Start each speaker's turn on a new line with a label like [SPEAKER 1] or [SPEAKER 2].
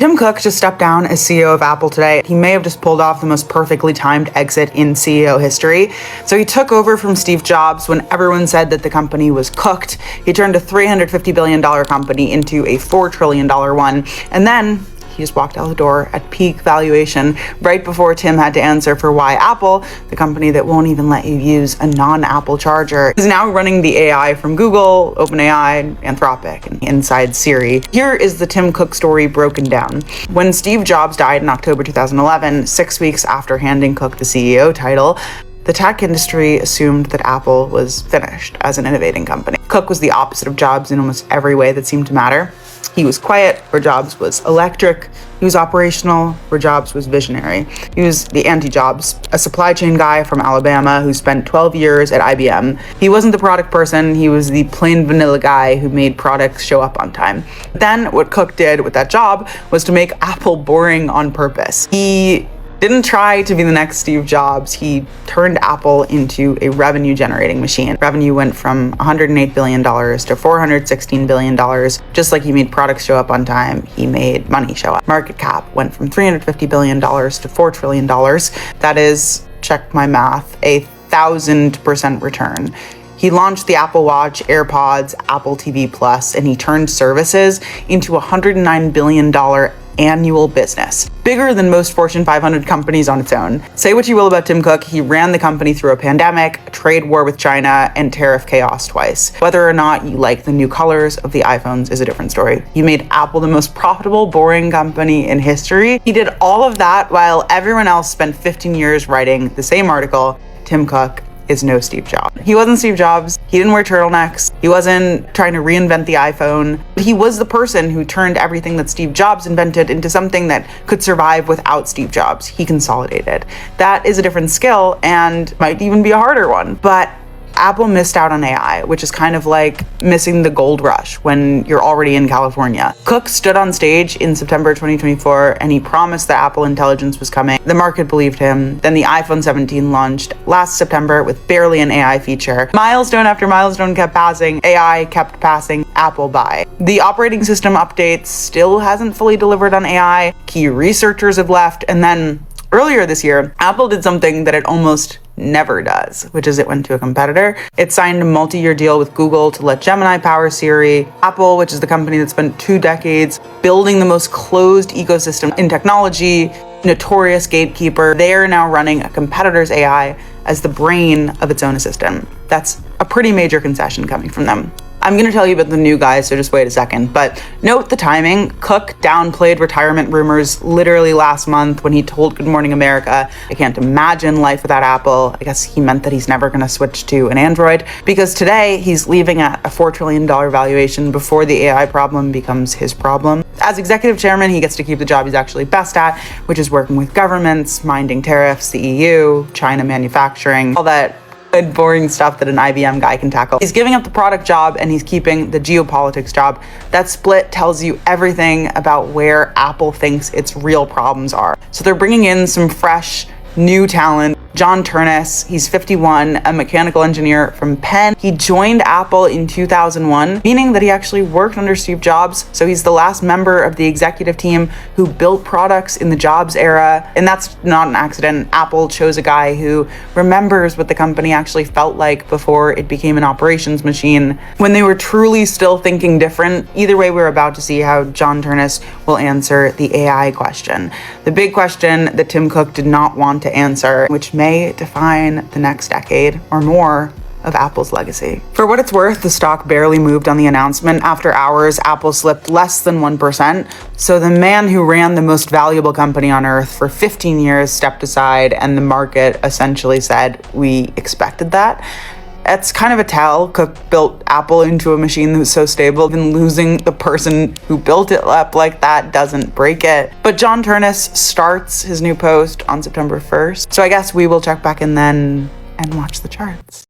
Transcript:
[SPEAKER 1] Tim Cook just stepped down as CEO of Apple today. He may have just pulled off the most perfectly timed exit in CEO history. So he took over from Steve Jobs when everyone said that the company was cooked. He turned a $350 billion company into a $4 trillion one. And then he just walked out the door at peak valuation right before Tim had to answer for why Apple, the company that won't even let you use a non-Apple charger, is now running the AI from Google, OpenAI, Anthropic, and inside Siri. Here is the Tim Cook story broken down. When Steve Jobs died in October 2011, 6 weeks after handing Cook the CEO title, the tech industry assumed that Apple was finished as an innovating company. Cook was the opposite of Jobs in almost every way that seemed to matter. He was quiet, where Jobs was electric. He was operational, where Jobs was visionary. He was the anti-Jobs, a supply chain guy from Alabama who spent 12 years at IBM. He wasn't the product person, he was the plain vanilla guy who made products show up on time. Then what Cook did with that job was to make Apple boring on purpose. He didn't try to be the next Steve Jobs. He turned Apple into a revenue-generating machine. Revenue went from $108 billion to $416 billion. Just like he made products show up on time, he made money show up. Market cap went from $350 billion to $4 trillion. That is, check my math, 1,000% return. He launched the Apple Watch, AirPods, Apple TV Plus, and he turned services into a $109 billion annual business, bigger than most Fortune 500 companies on its own. Say what you will about Tim Cook, he ran the company through a pandemic, a trade war with China, and tariff chaos twice. Whether or not you like the new colors of the iPhones is a different story. He made Apple the most profitable, boring company in history. He did all of that while everyone else spent 15 years writing the same article. Tim Cook is no Steve Jobs. He wasn't Steve Jobs. He didn't wear turtlenecks. He wasn't trying to reinvent the iPhone. He was the person who turned everything that Steve Jobs invented into something that could survive without Steve Jobs. He consolidated. That is a different skill and might even be a harder one. But Apple missed out on AI, which is kind of like missing the gold rush when you're already in California. Cook stood on stage in September 2024 and he promised that Apple Intelligence was coming. The market believed him. Then the iPhone 17 launched last September with barely an AI feature. Milestone after milestone kept passing. AI kept passing Apple by. The operating system update still hasn't fully delivered on AI. Key researchers have left. And then earlier this year, Apple did something that it almost never does, which is it went to a competitor. It signed a multi-year deal with Google to let Gemini power Siri. Apple, which is the company that spent 2 decades building the most closed ecosystem in technology, notorious gatekeeper, they are now running a competitor's AI as the brain of its own assistant. That's a pretty major concession coming from them. I'm going to tell you about the new guy, so just wait a second. But note the timing. Cook downplayed retirement rumors literally last month when he told Good Morning America, I can't imagine life without Apple. I guess he meant that he's never going to switch to an Android, because today he's leaving at a $4 trillion valuation before the AI problem becomes his problem. As executive chairman, he gets to keep the job he's actually best at, which is working with governments, minding tariffs, the EU, China manufacturing, all that good, boring stuff that an IBM guy can tackle. He's giving up the product job and he's keeping the geopolitics job. That split tells you everything about where Apple thinks its real problems are. So they're bringing in some fresh, new talent. John Ternus, he's 51, a mechanical engineer from Penn. He joined Apple in 2001, meaning that he actually worked under Steve Jobs. So he's the last member of the executive team who built products in the Jobs era. And that's not an accident. Apple chose a guy who remembers what the company actually felt like before it became an operations machine, when they were truly still thinking different. Either way, we're about to see how John Ternus will answer the AI question. The big question that Tim Cook did not want to answer, which may define the next decade or more of Apple's legacy. For what it's worth, the stock barely moved on the announcement. After hours, Apple slipped less than 1%. So the man who ran the most valuable company on earth for 15 years stepped aside, and the market essentially said, we expected that. It's kind of a tell. Cook built Apple into a machine that was so stable, even losing the person who built it up like that doesn't break it. But John Ternus starts his new post on September 1st. So I guess we will check back in then and watch the charts.